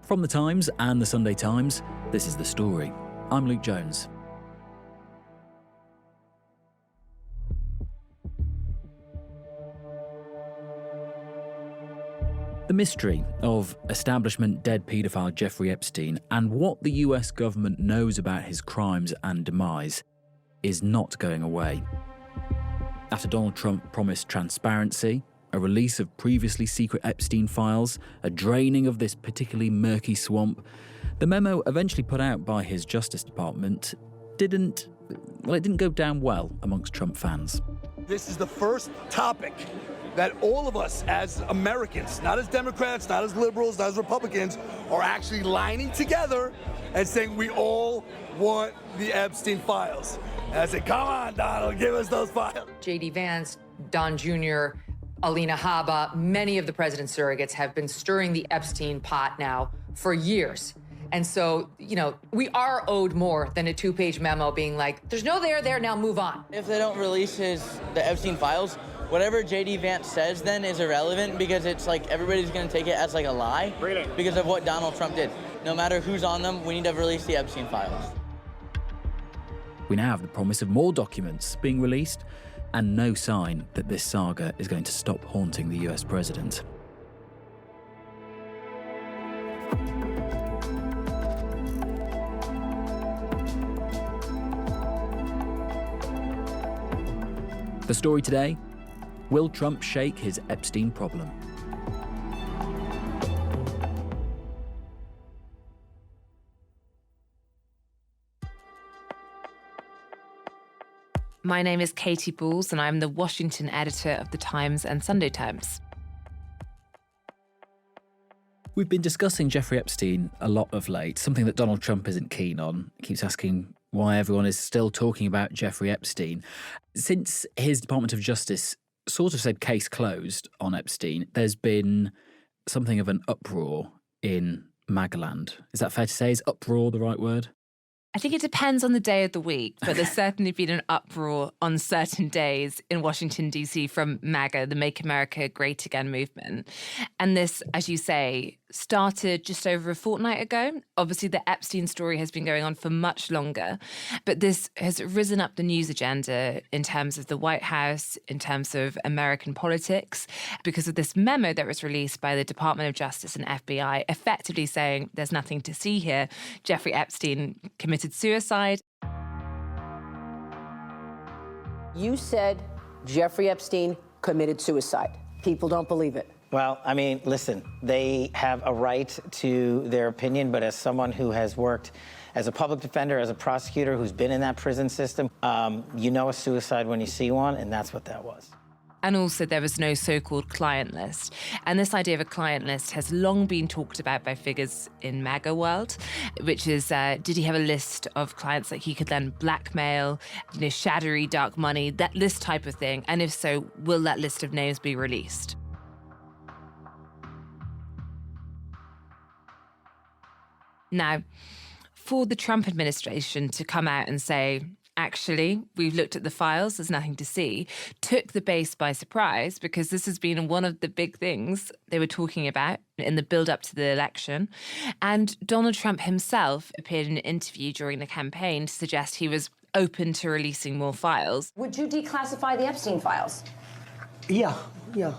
From The Times and The Sunday Times, this is The Story. I'm Luke Jones. The mystery of establishment dead paedophile Jeffrey Epstein and what the US government knows about his crimes and demise is not going away. After Donald Trump promised transparency, a release of previously secret Epstein files, a draining of this particularly murky swamp, the memo eventually put out by his Justice Department didn't go down well amongst Trump fans. This is the first topic that all of us as Americans, not as Democrats, not as liberals, not as Republicans, are actually lining together and saying we all want the Epstein files. And I said, come on, Donald, give us those files. J.D. Vance, Don Jr., Alina Habba, many of the president's surrogates have been stirring the Epstein pot now for years. And so, we are owed more than a 2-page memo being like, there's no there, now move on. If they don't release the Epstein files, whatever J.D. Vance says then is irrelevant because it's like everybody's going to take it as like a lie because of what Donald Trump did. No matter who's on them, we need to release the Epstein files. We now have the promise of more documents being released and no sign that this saga is going to stop haunting the US president. The story today: will Trump shake his Epstein problem? My name is Katy and I'm the Washington editor of The Times and Sunday Times. We've been discussing Jeffrey Epstein a lot of late, something that Donald Trump isn't keen on. He keeps asking why everyone is still talking about Jeffrey Epstein. Since his Department of Justice sort of said case closed on Epstein, there's been something of an uproar in Magaland. Is that fair to say? Is uproar the right word? I think it depends on the day of the week, but there's certainly been an uproar on certain days in Washington, D.C. from Maga, the Make America Great Again movement. And this, as you say, started just over a fortnight ago. Obviously, the Epstein story has been going on for much longer, but this has risen up the news agenda in terms of the White House, in terms of American politics, because of this memo that was released by the Department of Justice and FBI, effectively saying there's nothing to see here. Jeffrey Epstein committed suicide. You said Jeffrey Epstein committed suicide. People don't believe it. Well, I mean, listen, they have a right to their opinion, but as someone who has worked as a public defender, as a prosecutor, who's been in that prison system, you know a suicide when you see one, and that's what that was. And also there was no so-called client list. And this idea of a client list has long been talked about by figures in MAGA world, which is, did he have a list of clients that he could then blackmail, shadowy dark money, this type of thing? And if so, will that list of names be released? Now, for the Trump administration to come out and say, actually, we've looked at the files, there's nothing to see, took the base by surprise because this has been one of the big things they were talking about in the build-up to the election. And Donald Trump himself appeared in an interview during the campaign to suggest he was open to releasing more files. Would you declassify the Epstein files? Yeah,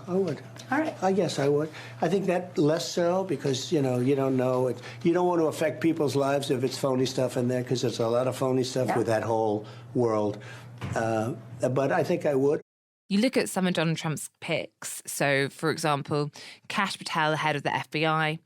I would. All right. I guess I would. I think that less so because, you don't know. You don't want to affect people's lives if it's phony stuff in there because there's a lot of phony stuff with that whole world. But I think I would. You look at some of Donald Trump's picks. So, for example, Kash Patel, head of the FBI,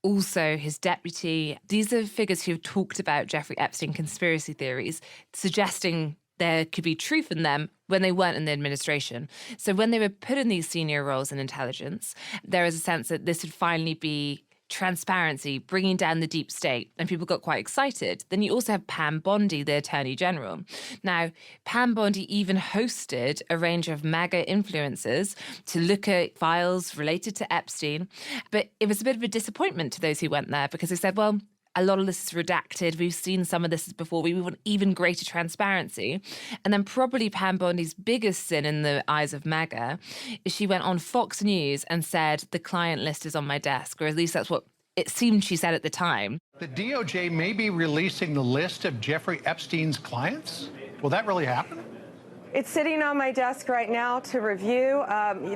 also his deputy. These are figures who have talked about Jeffrey Epstein conspiracy theories, suggesting there could be truth in them when they weren't in the administration. So when they were put in these senior roles in intelligence, there is a sense that this would finally be transparency, bringing down the deep state, and people got quite excited. Then you also have Pam Bondi, the Attorney General. Now, Pam Bondi even hosted a range of MAGA influencers to look at files related to Epstein, but it was a bit of a disappointment to those who went there because they said, well, a lot of this is redacted. We've seen some of this before. We want even greater transparency. And then probably Pam Bondi's biggest sin in the eyes of MAGA is she went on Fox News and said, the client list is on my desk, or at least that's what it seemed she said at the time. The DOJ may be releasing the list of Jeffrey Epstein's clients. Will that really happen? It's sitting on my desk right now to review.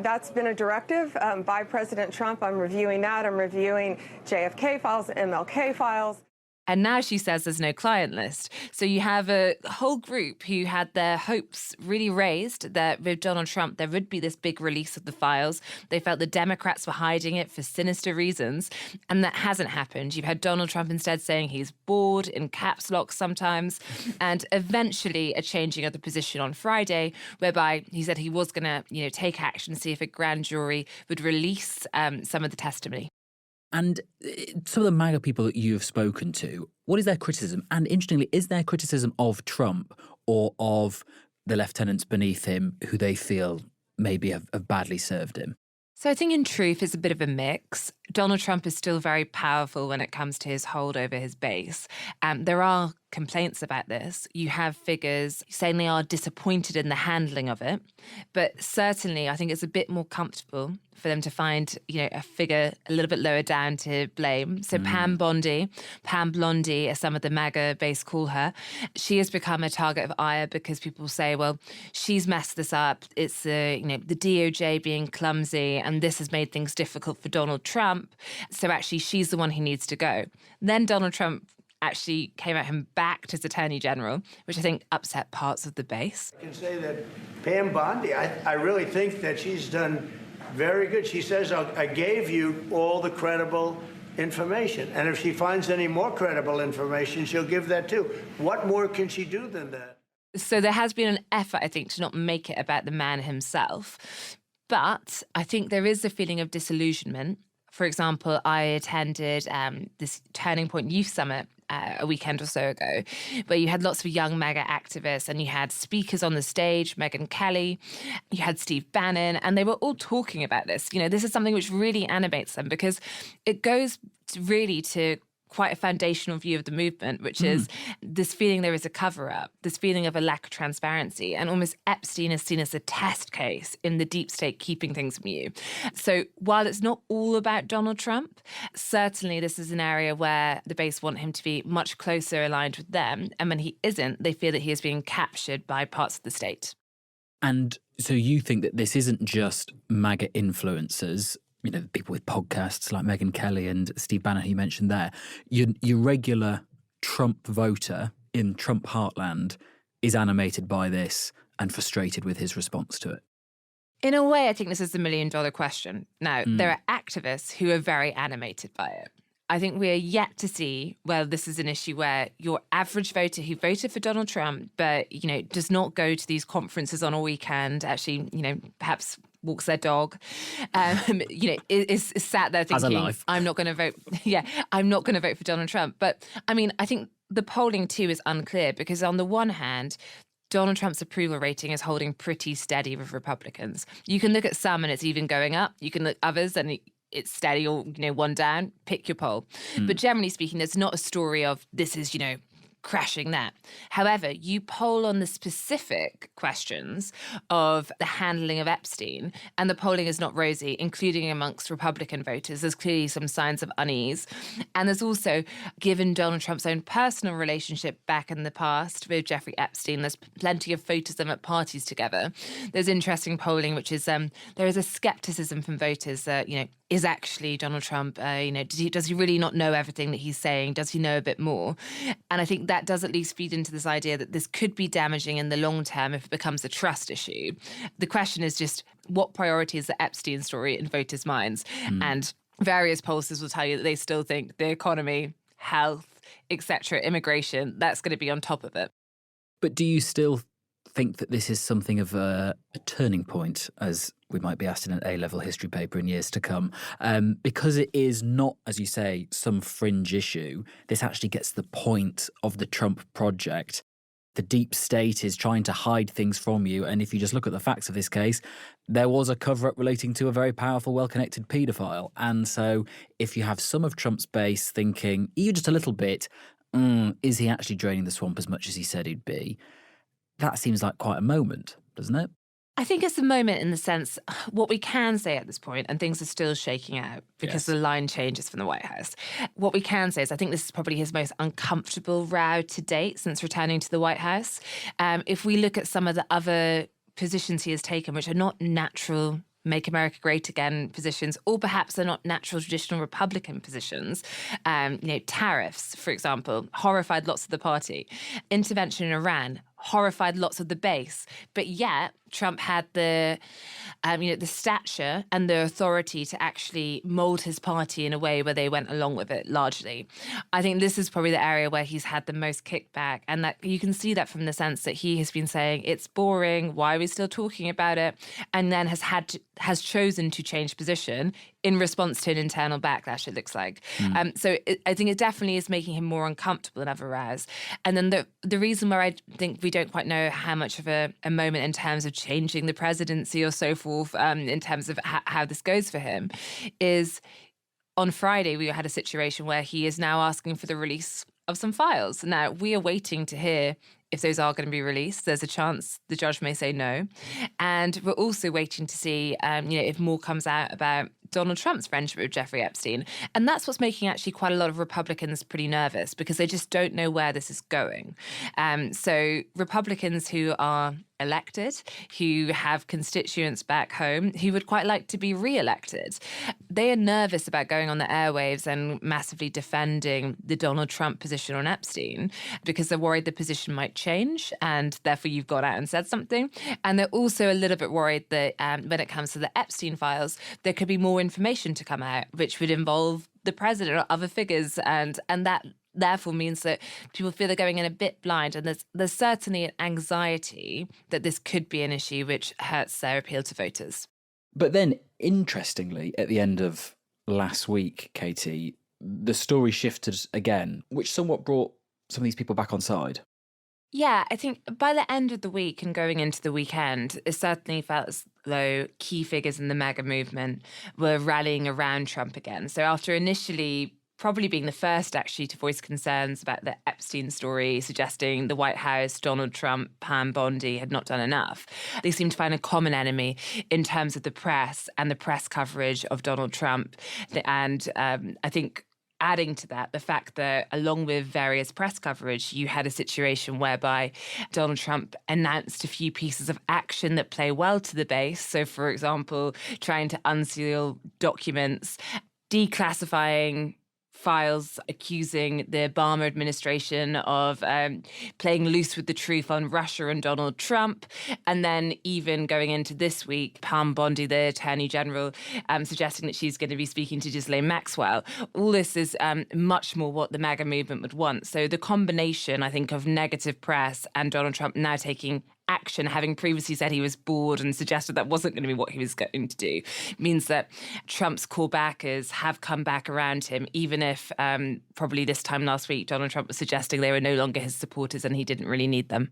That's been a directive by President Trump. I'm reviewing that. I'm reviewing JFK files, MLK files. And now she says there's no client list. So you have a whole group who had their hopes really raised that with Donald Trump, there would be this big release of the files. They felt the Democrats were hiding it for sinister reasons. And that hasn't happened. You've had Donald Trump instead saying he's bored, in caps lock sometimes, and eventually a changing of the position on Friday, whereby he said he was going to, take action, see if a grand jury would release some of the testimony. And some of the MAGA people that you have spoken to, what is their criticism? And interestingly, is their criticism of Trump or of the lieutenants beneath him who they feel maybe have badly served him? So I think in truth it's a bit of a mix. Donald Trump is still very powerful when it comes to his hold over his base. There are complaints about this. You have figures saying they are disappointed in the handling of it. But certainly I think it's a bit more comfortable for them to find, a figure a little bit lower down to blame. So Pam Blondie, as some of the MAGA base call her, she has become a target of ire because people say, well, she's messed this up. It's, the DOJ being clumsy, and this has made things difficult for Donald Trump. So actually, she's the one who needs to go. Then Donald Trump actually came at him back as Attorney General, which I think upset parts of the base. I can say that Pam Bondi, I really think that she's done very good. She says, I gave you all the credible information. And if she finds any more credible information, she'll give that too. What more can she do than that? So there has been an effort, I think, to not make it about the man himself. But I think there is a feeling of disillusionment. For example, I attended this Turning Point Youth Summit a weekend or so ago, where you had lots of young MAGA activists and you had speakers on the stage, Megyn Kelly, you had Steve Bannon, and they were all talking about this. This is something which really animates them because it goes really to quite a foundational view of the movement, which is this feeling there is a cover-up, this feeling of a lack of transparency, and almost Epstein is seen as a test case in the deep state keeping things from you. So while it's not all about Donald Trump, certainly this is an area where the base want him to be much closer aligned with them, and when he isn't, they fear that he is being captured by parts of the state. And so you think that this isn't just MAGA influencers, people with podcasts like Megyn Kelly and Steve Bannon, who you mentioned there. Your regular Trump voter in Trump heartland is animated by this and frustrated with his response to it. In a way, I think this is the million-dollar question. Now, there are activists who are very animated by it. I think we are yet to see, this is an issue where your average voter who voted for Donald Trump, but, does not go to these conferences on a weekend, actually, perhaps walks their dog, is sat there thinking, I'm not going to vote. I'm not going to vote for Donald Trump. But I think the polling too is unclear because on the one hand, Donald Trump's approval rating is holding pretty steady with Republicans. You can look at some and it's even going up. You can look at others and it's steady or, one down. Pick your poll. But generally speaking, there's not a story of this is, crashing that. However, you poll on the specific questions of the handling of Epstein, and the polling is not rosy, including amongst Republican voters. There's clearly some signs of unease. And there's also, given Donald Trump's own personal relationship back in the past with Jeffrey Epstein, there's plenty of photos of them at parties together. There's interesting polling, which is there is a skepticism from voters that, is actually Donald Trump, does he really not know everything that he's saying? Does he know a bit more? And I think that does at least feed into this idea that this could be damaging in the long term if it becomes a trust issue. The question is just what priority is the Epstein story in voters' minds? And various pollsters will tell you that they still think the economy, health, etc., immigration, that's going to be on top of it. But do you still think that this is something of a turning point, as we might be asked in an A-level history paper in years to come? Because it is not, as you say, some fringe issue, this actually gets to the point of the Trump project. The deep state is trying to hide things from you, and if you just look at the facts of this case, there was a cover-up relating to a very powerful, well-connected paedophile. And so if you have some of Trump's base thinking, even just a little bit, is he actually draining the swamp as much as he said he'd be? That seems like quite a moment, doesn't it? I think it's a moment in the sense, what we can say at this point, and things are still shaking out because the line changes from the White House. What we can say is I think this is probably his most uncomfortable row to date since returning to the White House. If we look at some of the other positions he has taken, which are not natural Make America Great Again positions, or perhaps they're not natural traditional Republican positions. Tariffs, for example, horrified lots of the party. Intervention in Iran horrified lots of the base. But yet, Trump had the stature and the authority to actually mold his party in a way where they went along with it largely. I think this is probably the area where he's had the most kickback, and that you can see that from the sense that he has been saying it's boring. Why are we still talking about it? And then has chosen to change position in response to an internal backlash, it looks like. I think it definitely is making him more uncomfortable than other rows. And then the reason where I think we don't quite know how much of a moment in terms of changing the presidency or so forth, in terms of how this goes for him, is on Friday we had a situation where he is now asking for the release of some files. Now, we are waiting to hear if those are going to be released. There's a chance the judge may say no. And we're also waiting to see if more comes out about Donald Trump's friendship with Jeffrey Epstein. And that's what's making actually quite a lot of Republicans pretty nervous, because they just don't know where this is going. So Republicans who are elected, who have constituents back home, who would quite like to be re-elected, they are nervous about going on the airwaves and massively defending the Donald Trump position on Epstein, because they're worried the position might change, and therefore you've gone out and said something. And they're also a little bit worried that when it comes to the Epstein files, there could be more information to come out, which would involve the president or other figures, and that therefore means that people feel they're going in a bit blind, and there's certainly an anxiety that this could be an issue which hurts their appeal to voters. But then, interestingly, at the end of last week, Katy, the story shifted again, which somewhat brought some of these people back on side. Yeah, I think by the end of the week and going into the weekend, it certainly felt as though key figures in the MAGA movement were rallying around Trump again. So after initially probably being the first actually to voice concerns about the Epstein story, suggesting the White House, Donald Trump, Pam Bondi had not done enough, they seemed to find a common enemy in terms of the press and the press coverage of Donald Trump. And I think adding to that, the fact that along with various press coverage, you had a situation whereby Donald Trump announced a few pieces of action that play well to the base. So, for example, trying to unseal documents, declassifying files accusing the Obama administration of playing loose with the truth on Russia and Donald Trump. And then even going into this week, Pam Bondi, the Attorney General, suggesting that she's going to be speaking to Ghislaine Maxwell. All this is much more what the MAGA movement would want. So the combination, I think, of negative press and Donald Trump now taking action, having previously said he was bored and suggested that wasn't going to be what he was going to do, means that Trump's core backers have come back around him, even if probably this time last week Donald Trump was suggesting they were no longer his supporters and he didn't really need them.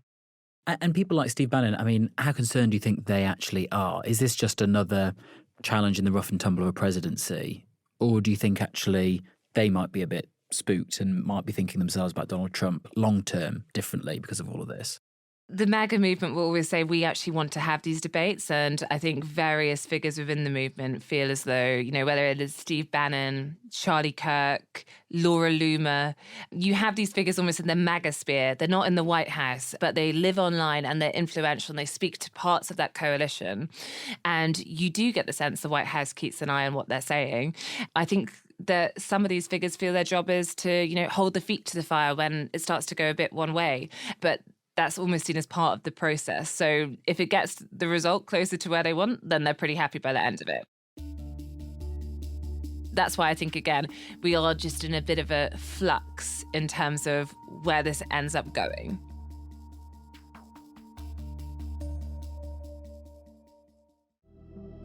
And people like Steve Bannon, I mean, how concerned do you think they actually are? Is this just another challenge in the rough and tumble of a presidency? Or do you think actually they might be a bit spooked and might be thinking themselves about Donald Trump long-term differently because of all of this? The MAGA movement will always say we actually want to have these debates, and I think various figures within the movement feel as though, whether it is Steve Bannon, Charlie Kirk, Laura Loomer, you have these figures almost in the MAGA sphere. They're not in the White House, but they live online and they're influential and they speak to parts of that coalition. And you do get the sense the White House keeps an eye on what they're saying. I think that some of these figures feel their job is to, hold the feet to the fire when it starts to go a bit one way. But that's almost seen as part of the process. So if it gets the result closer to where they want, then they're pretty happy by the end of it. That's why I think, again, we are just in a bit of a flux in terms of where this ends up going.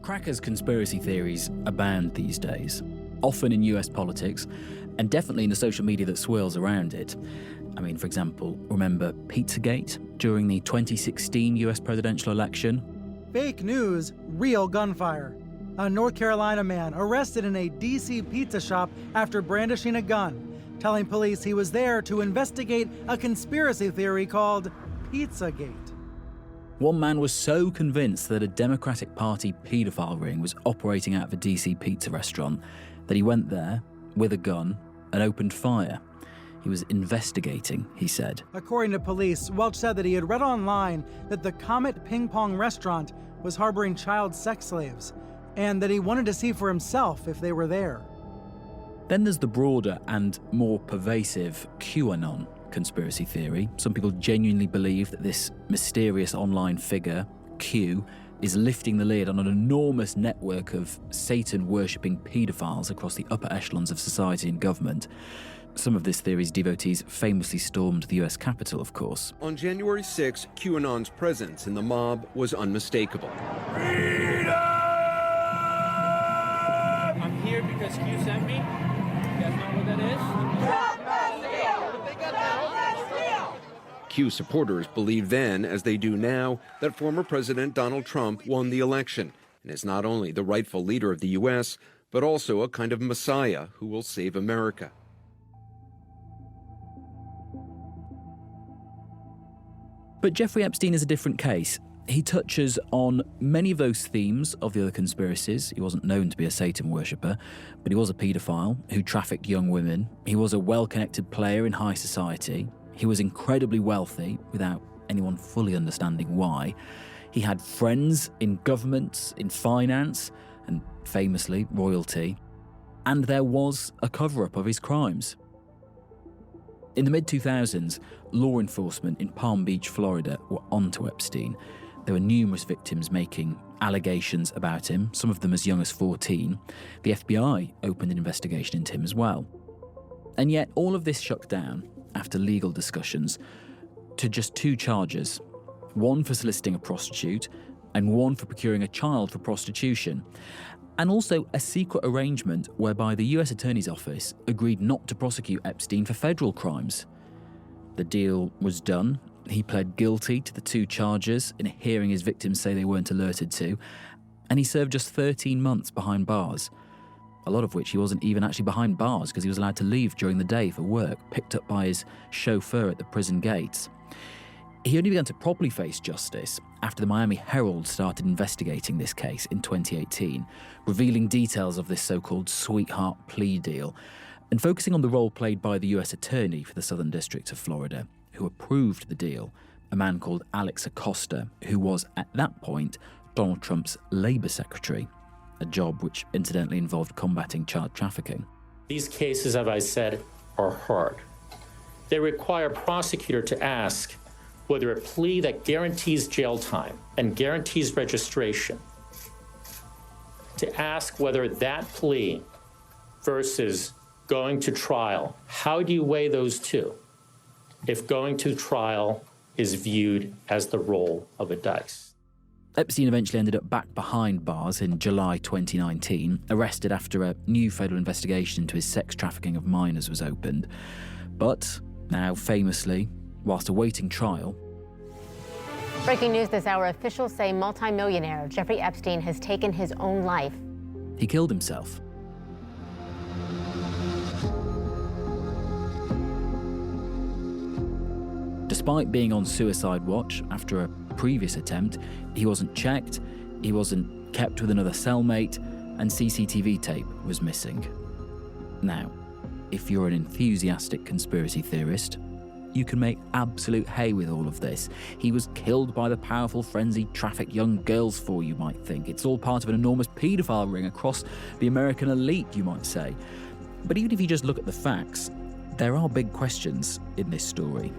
Crackers' conspiracy theories abound these days, often in US politics, and definitely in the social media that swirls around it. I mean, for example, remember Pizzagate during the 2016 US presidential election? Fake news, real gunfire. A North Carolina man arrested in a D.C. pizza shop after brandishing a gun, telling police he was there to investigate a conspiracy theory called Pizzagate. One man was so convinced that a Democratic Party paedophile ring was operating out of a DC pizza restaurant that he went there with a gun and opened fire. He was investigating, he said. According to police, Welch said that he had read online that the Comet Ping Pong restaurant was harboring child sex slaves, and that he wanted to see for himself if they were there. Then there's the broader and more pervasive QAnon conspiracy theory. Some people genuinely believe that this mysterious online figure, Q, is lifting the lid on an enormous network of Satan-worshipping paedophiles across the upper echelons of society and government. Some of this theory's devotees famously stormed the US Capitol, of course. On January 6, QAnon's presence in the mob was unmistakable. Freedom! I'm here because Q sent me. You guys know what that is? Q supporters believed then, as they do now, that former President Donald Trump won the election and is not only the rightful leader of the U.S., but also a kind of messiah who will save America. But Jeffrey Epstein is a different case. He touches on many of those themes of the other conspiracies. He wasn't known to be a Satan worshipper, but he was a paedophile who trafficked young women. He was a well-connected player in high society. He was incredibly wealthy without anyone fully understanding why. He had friends in government, in finance, and famously, royalty. And there was a cover-up of his crimes. In the mid-2000s, law enforcement in Palm Beach, Florida, were onto Epstein. There were numerous victims making allegations about him, some of them as young as 14. The FBI opened an investigation into him as well. And yet all of this shut down after legal discussions to just 2 charges, one for soliciting a prostitute and one for procuring a child for prostitution, and also a secret arrangement whereby the US Attorney's Office agreed not to prosecute Epstein for federal crimes. The deal was done. He pled guilty to the 2 charges in a hearing his victims say they weren't alerted to, and he served just 13 months behind bars, a lot of which he wasn't even actually behind bars because he was allowed to leave during the day for work, picked up by his chauffeur at the prison gates. He only began to properly face justice after the Miami Herald started investigating this case in 2018, revealing details of this so-called sweetheart plea deal and focusing on the role played by the US Attorney for the Southern District of Florida, who approved the deal, a man called Alex Acosta, who was, at that point, Donald Trump's Labour Secretary, a job which incidentally involved combating child trafficking. These cases, as I said, are hard. They require a prosecutor to ask whether a plea that guarantees jail time and guarantees registration, to ask whether that plea versus going to trial, how do you weigh those two if going to trial is viewed as the roll of a dice? Epstein eventually ended up back behind bars in July 2019, arrested after a new federal investigation into his sex trafficking of minors was opened. But now, famously, whilst awaiting trial... Breaking news this hour, officials say multimillionaire Jeffrey Epstein has taken his own life. He killed himself. Despite being on suicide watch after a previous attempt, he wasn't checked, he wasn't kept with another cellmate, and CCTV tape was missing. Now, if you're an enthusiastic conspiracy theorist, you can make absolute hay with all of this. He was killed by the powerful frenzied trafficked young girls for, you might think. It's all part of an enormous paedophile ring across the American elite, you might say. But even if you just look at the facts, there are big questions in this story.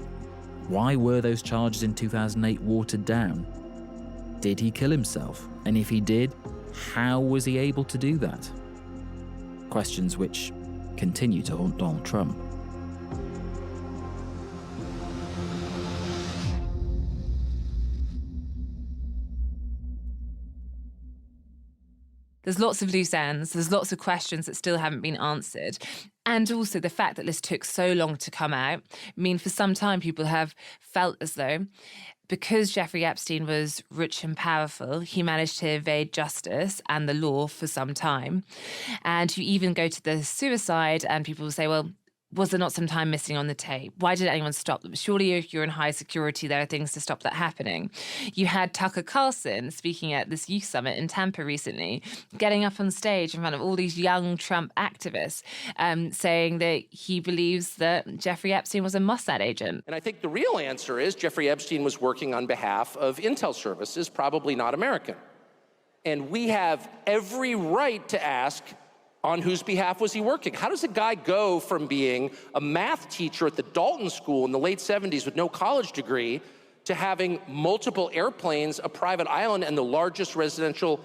Why were those charges in 2008 watered down? Did he kill himself? And if he did, how was he able to do that? Questions which continue to haunt Donald Trump. There's lots of loose ends. There's lots of questions that still haven't been answered. And also the fact that this took so long to come out. I mean, for some time, people have felt as though because Jeffrey Epstein was rich and powerful, he managed to evade justice and the law for some time. And you even go to the suicide and people will say, well, was there not some time missing on the tape? Why did anyone stop them? Surely if you're in high security, there are things to stop that happening. You had Tucker Carlson speaking at this youth summit in Tampa recently, getting up on stage in front of all these young Trump activists, saying that he believes that Jeffrey Epstein was a Mossad agent. And I think the real answer is Jeffrey Epstein was working on behalf of intel services, probably not American. And we have every right to ask, on whose behalf was he working? How does a guy go from being a math teacher at the Dalton School in the late 70s with no college degree to having multiple airplanes, a private island, and the largest residential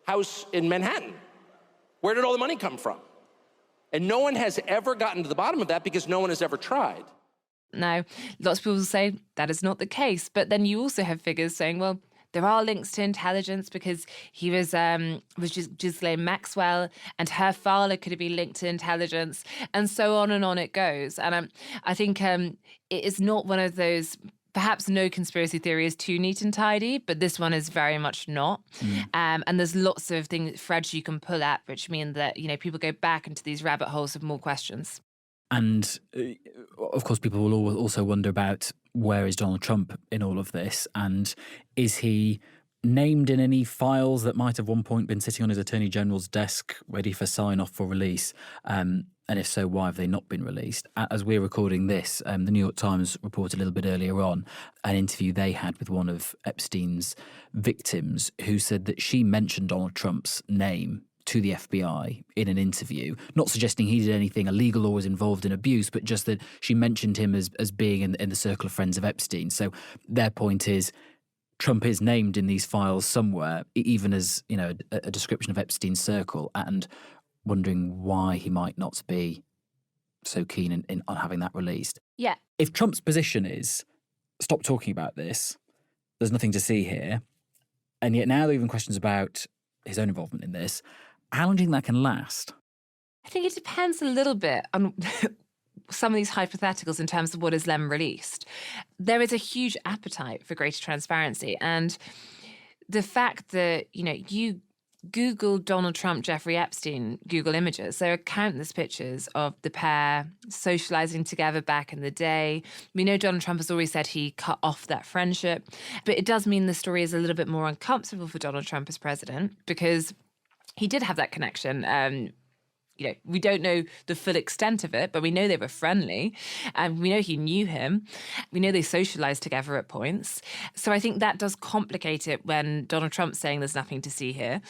house in Manhattan? Where did all the money come from? And no one has ever gotten to the bottom of that because no one has ever tried. Now, lots of people say that is not the case. But then you also have figures saying, well, there are links to intelligence because he was just Ghislaine Maxwell and her father could have been linked to intelligence, and so on and on it goes. And I think it is not one of those, perhaps no conspiracy theory is too neat and tidy, but this one is very much not. And there's lots of threads you can pull at, which mean that, people go back into these rabbit holes of more questions. And of course, people will also wonder about where is Donald Trump in all of this, and is he named in any files that might have one point been sitting on his Attorney General's desk ready for sign-off for release? And if so, why have they not been released? As we're recording this, the New York Times reported a little bit earlier on an interview they had with one of Epstein's victims who said that she mentioned Donald Trump's name to the FBI in an interview, not suggesting he did anything illegal or was involved in abuse, but just that she mentioned him as being in the circle of friends of Epstein. So their point is Trump is named in these files somewhere, even as, a description of Epstein's circle, and wondering why he might not be so keen on having that released. Yeah. If Trump's position is, stop talking about this, there's nothing to see here, and yet now there are even questions about his own involvement in this, how long do you think that can last? I think it depends a little bit on some of these hypotheticals in terms of what is then released. There is a huge appetite for greater transparency. And the fact that, you Google Donald Trump, Jeffrey Epstein, Google images, there are countless pictures of the pair socializing together back in the day. We know Donald Trump has already said he cut off that friendship, but it does mean the story is a little bit more uncomfortable for Donald Trump as president because he did have that connection. We don't know the full extent of it, but we know they were friendly and we know he knew him. We know they socialized together at points. So I think that does complicate it when Donald Trump's saying there's nothing to see here.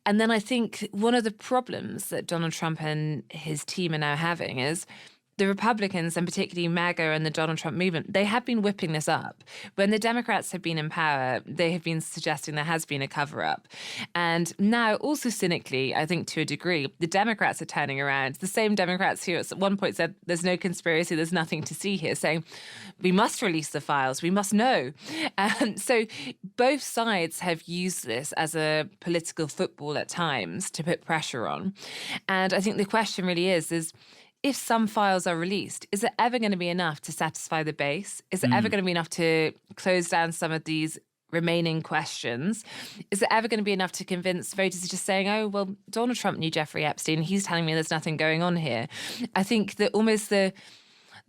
And then I think one of the problems that Donald Trump and his team are now having is the Republicans, and particularly Maga and the Donald Trump movement, they have been whipping this up. When the Democrats have been in power, they have been suggesting there has been a cover-up. And now, also cynically, I think to a degree, the Democrats are turning around. The same Democrats who at one point said there's no conspiracy, there's nothing to see here, saying we must release the files, we must know. And so both sides have used this as a political football at times to put pressure on. And I think the question really is if some files are released, is it ever going to be enough to satisfy the base? Is it ever going to be enough to close down some of these remaining questions? Is it ever going to be enough to convince voters just saying, oh, well, Donald Trump knew Jeffrey Epstein, he's telling me there's nothing going on here? I think that almost the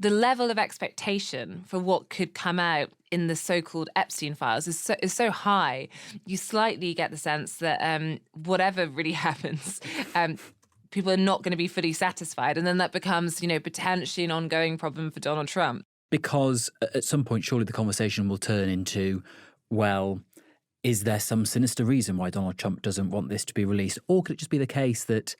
level of expectation for what could come out in the so-called Epstein files is so high, you slightly get the sense that whatever really happens, people are not going to be fully satisfied. And then that becomes, potentially an ongoing problem for Donald Trump. Because at some point, surely the conversation will turn into, well, is there some sinister reason why Donald Trump doesn't want this to be released? Or could it just be the case that,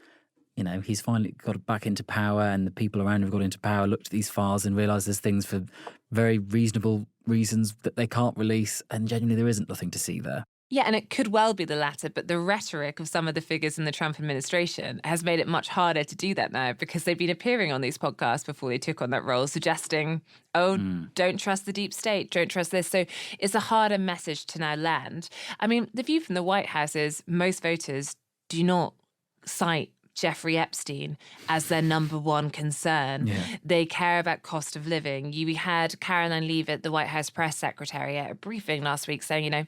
he's finally got back into power and the people around him have got into power, looked at these files and realised there's things for very reasonable reasons that they can't release, and genuinely there isn't nothing to see there? Yeah, and it could well be the latter, but the rhetoric of some of the figures in the Trump administration has made it much harder to do that now because they've been appearing on these podcasts before they took on that role, suggesting, don't trust the deep state, don't trust this. So it's a harder message to now land. I mean, the view from the White House is most voters do not cite Jeffrey Epstein as their number one concern. Yeah. They care about cost of living. We had Caroline Leavitt, the White House press secretary, at a briefing last week saying,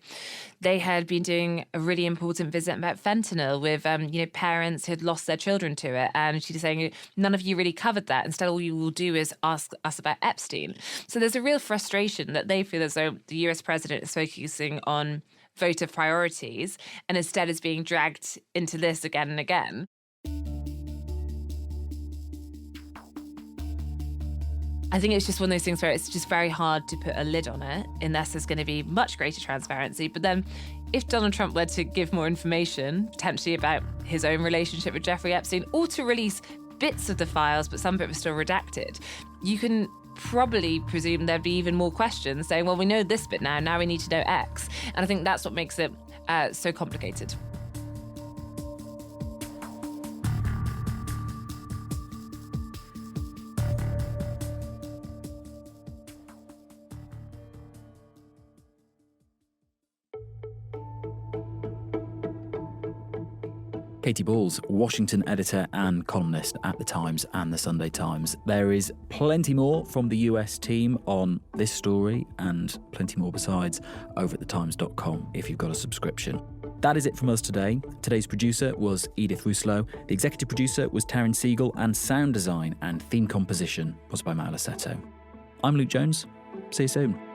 they had been doing a really important visit about fentanyl with, parents who had lost their children to it. And she's saying, none of you really covered that. Instead, all you will do is ask us about Epstein. So there's a real frustration that they feel as though the US president is focusing on voter priorities and instead is being dragged into this again and again. I think it's just one of those things where it's just very hard to put a lid on it unless there's going to be much greater transparency. But then if Donald Trump were to give more information, potentially about his own relationship with Jeffrey Epstein, or to release bits of the files, but some of it was still redacted, you can probably presume there'd be even more questions saying, well, we know this bit now we need to know X. And I think that's what makes it so complicated. Katy Balls, Washington editor and columnist at The Times and The Sunday Times. There is plenty more from the US team on this story and plenty more besides over at thetimes.com if you've got a subscription. That is it from us today. Today's producer was Edith Rousselot. The executive producer was Taryn Siegel, and sound design and theme composition was by Matt Lassetto. I'm Luke Jones. See you soon.